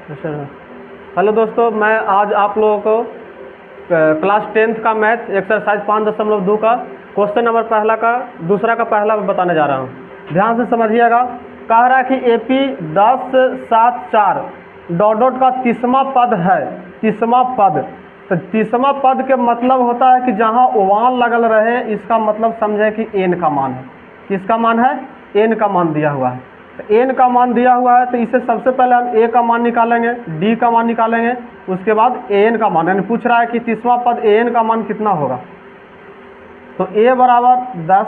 अच्छा। हेलो दोस्तों, मैं आज आप लोगों को क्लास 10th का मैथ एक्सरसाइज 5.2 का क्वेश्चन नंबर पहला का दूसरा का पहला बताने जा रहा हूँ। ध्यान से समझिएगा। कह रहा है कि AP 10 7 4 डॉट डॉट का 30वां पद है। 30वां पद, तो 30वां पद के मतलब होता है कि जहाँ ओवान लगल रहे, इसका मतलब समझे कि n का मान है। किसका मान है? n का मान दिया हुआ है। तो n का मान दिया हुआ है, तो इसे सबसे पहले हम a का मान निकालेंगे, d का मान निकालेंगे, उसके बाद an का मान। यानी पूछ रहा है कि 30वां पद an का मान कितना होगा। तो a बराबर 10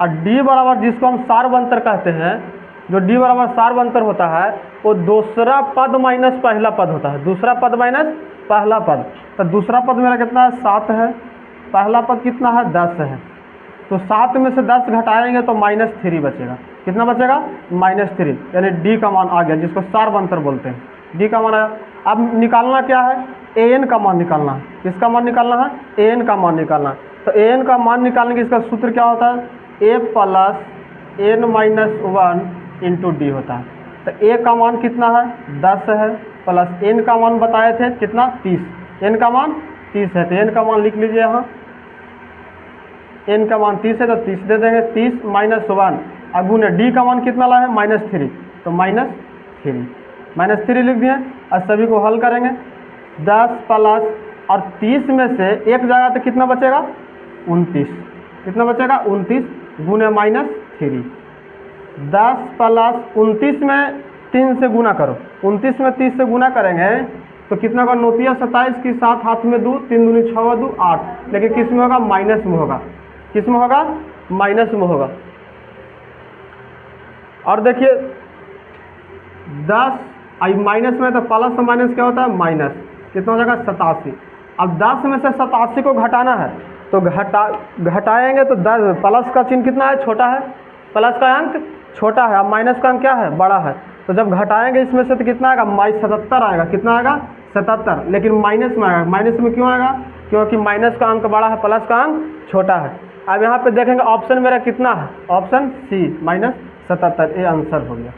और d बराबर, जिसको हम सार्वंतर कहते हैं, जो d बराबर सार्वंतर होता है वो दूसरा पद माइनस पहला पद होता है। दूसरा पद माइनस पहला पद। तो दूसरा पद मेरा कितना है? 7 है। पहला पद कितना है? 10 है। तो 7 में से 10 घटाएंगे तो -3 बचेगा। कितना बचेगा? -3। यानी d का मान आ गया, जिसको सार्वंतर बोलते हैं। d का मान आया। अब निकालना क्या है? an का मान निकालना है। किसका मान निकालना है? an का मान निकालना है। तो an का मान निकालने के इसका सूत्र क्या होता है? a + n-1 × d होता है। तो a का मान कितना है? 10 है, प्लस n का मान बताए थे कितना? 30। n का मान 30 है, तो n का मान लिख लीजिए यहाँ। n का मान 30 है तो 30 दे देंगे। 30 - 1 अगुने d का मान कितना लाए हैं? -3, तो -3 लिख दिए। और सभी को हल करेंगे। 10 प्लस और 30 में से एक जाएगा तो कितना बचेगा? 29। कितना बचेगा? 29 गुने -3। 10 प्लस 29 में 3 से गुना करो। 29 में 30 से गुना करेंगे तो कितना का? 9 × 27 की 7 हाथ में 2, 3 दूनी 6 2 8। लेकिन किस में होगा? माइनस में होगा। किस में होगा? माइनस में होगा। और देखिए 10 माइनस में, तो प्लस से माइनस क्या होता है? माइनस। कितना हो जाएगा? 87। अब 10 में से 87 को घटाना है, तो घटाएंगे तो 10 प्लस का चिन्ह कितना है? छोटा है। प्लस का अंक छोटा है, अब माइनस का अंक क्या है? बड़ा है। तो जब घटाएंगे इसमें से तो कितना आएगा? 77 आएगा। कितना आएगा? 77। लेकिन माइनस में आएगा। माइनस में क्यों आएगा? क्योंकि माइनस का अंक बड़ा है, प्लस का अंक छोटा है। अब यहाँ पे देखेंगे ऑप्शन मेरा कितना है? Option C -77। ये आंसर हो गया।